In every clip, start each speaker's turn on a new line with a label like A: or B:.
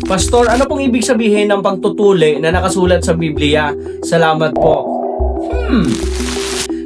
A: Pastor, ano pong ibig sabihin ng pagtutuli na nakasulat sa Biblia? Salamat po.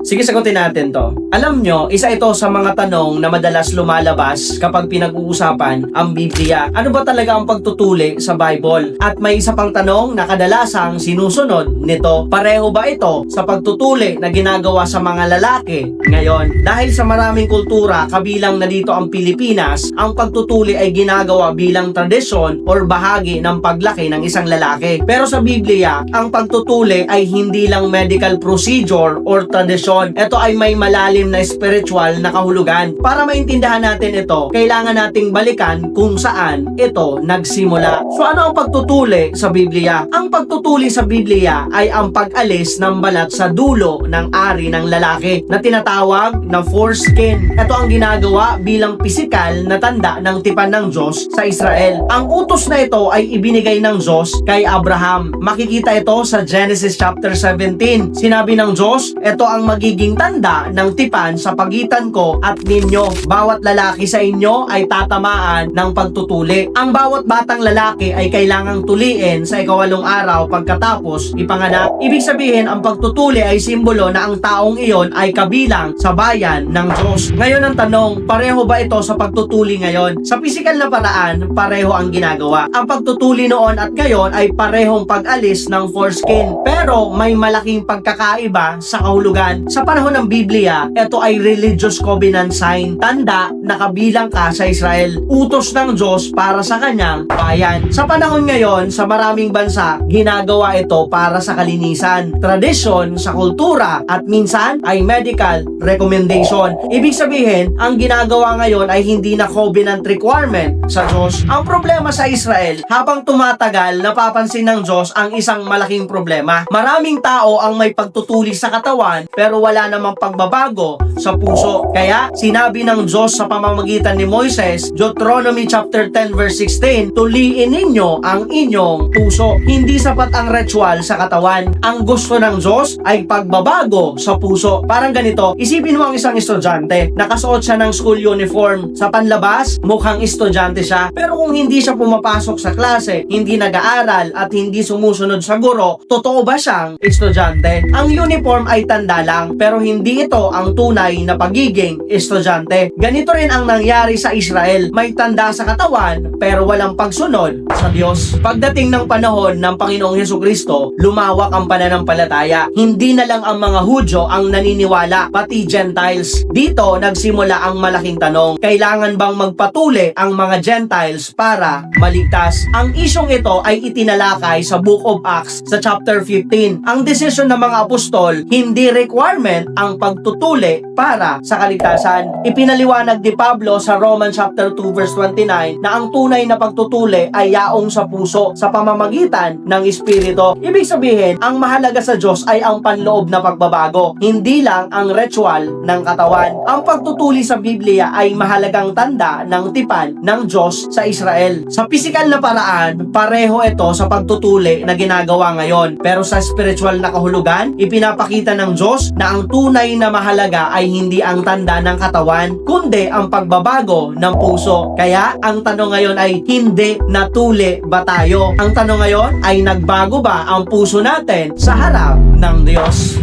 A: Sige, sagutin natin to. Alam nyo, isa ito sa mga tanong na madalas lumalabas kapag pinag-uusapan ang Biblia. Ano ba talaga ang pagtutuli sa Bible? At may isa pang tanong na kadalasang sinusunod nito. Pareho ba ito sa pagtutuli na ginagawa sa mga lalaki ngayon? Dahil sa maraming kultura, kabilang na dito ang Pilipinas, ang pagtutuli ay ginagawa bilang tradisyon or bahagi ng paglaki ng isang lalaki. Pero sa Biblia, ang pagtutuli ay hindi lang medical procedure or tradisyon. Ito ay may malalim na spiritual na kahulugan. Para maintindihan natin ito, kailangan nating balikan kung saan ito nagsimula. So ano ang pagtutuli sa Biblia? Ang pagtutuli sa Biblia ay ang pag-alis ng balat sa dulo ng ari ng lalaki na tinatawag na foreskin. Ito ang ginagawa bilang pisikal na tanda ng tipan ng Diyos sa Israel. Ang utos na ito ay ibinigay ng Diyos kay Abraham. Makikita ito sa Genesis chapter 17. Sinabi ng Diyos, ito ang magiging tanda ng tipan sa pagitan ko at ninyo. Bawat lalaki sa inyo ay tatamaan ng pagtutuli. Ang bawat batang lalaki ay kailangang tuliin sa ikawalong araw pagkatapos ipanganak. Ibig sabihin, ang pagtutuli ay simbolo na ang taong iyon ay kabilang sa bayan ng Diyos. Ngayon ang tanong, pareho ba ito sa pagtutuli ngayon? Sa pisikal na paraan, pareho ang ginagawa. Ang pagtutuli noon at ngayon ay parehong pag-alis ng foreskin. Pero may malaking pagkakaiba sa kahulugan. Sa panahon ng Biblia, ito ay religious covenant sign, tanda na kabilang ka sa Israel, utos ng Diyos para sa kanyang bayan. Sa panahon ngayon, sa maraming bansa, ginagawa ito para sa kalinisan, tradisyon, sa kultura, at minsan ay medical recommendation. Ibig sabihin, ang ginagawa ngayon ay hindi na covenant requirement sa Diyos. Ang problema sa Israel, habang tumatagal, napapansin ng Diyos ang isang malaking problema. Maraming tao ang may pagtutuli sa katawan, pero wala namang pagbabago sa puso. Kaya sinabi ng Diyos sa pamamagitan ni Moises, Deuteronomy chapter 10 verse 16, tuliin ninyo ang inyong puso. Hindi sapat ang ritual sa katawan. Ang gusto ng Diyos ay pagbabago sa puso. Parang ganito, isipin mo ang isang estudyante, nakasuot siya ng school uniform. Sa panlabas, mukhang estudyante siya. Pero kung hindi siya pumapasok sa klase, hindi nag-aaral at hindi sumusunod sa guro, totoo ba siyang estudyante? Ang uniform ay tanda lang, pero hindi ito ang tunay na pagiging estudyante. Ganito rin ang nangyari sa Israel. May tanda sa katawan, pero walang pagsunod sa Diyos. Pagdating ng panahon ng Panginoong Hesukristo, lumawak ang pananampalataya. Hindi na lang ang mga Hudyo ang naniniwala, pati Gentiles. Dito nagsimula ang malaking tanong, kailangan bang magpatuli ang mga Gentiles para maligtas? Ang isyong ito ay itinalakay sa Book of Acts sa chapter 15. Ang desisyon ng mga apostol, hindi requirement ang pagtutuli para sa kaligtasan. Ipinaliwanag ni Pablo sa Romans chapter 2 verse 29 na ang tunay na pagtutuli ay yaong sa puso sa pamamagitan ng Espiritu. Ibig sabihin, ang mahalaga sa Diyos ay ang panloob na pagbabago, hindi lang ang ritual ng katawan. Ang pagtutuli sa Biblia ay mahalagang tanda ng tipan ng Diyos sa Israel. Sa pisikal na paraan, pareho ito sa pagtutuli na ginagawa ngayon. Pero sa spiritual na kahulugan, ipinapakita ng Diyos na ang tunay na mahalaga ay hindi ang tanda ng katawan, kundi ang pagbabago ng puso. Kaya ang tanong ngayon ay, hindi natuli ba tayo? Ang tanong ngayon ay, nagbago ba ang puso natin sa harap ng Diyos?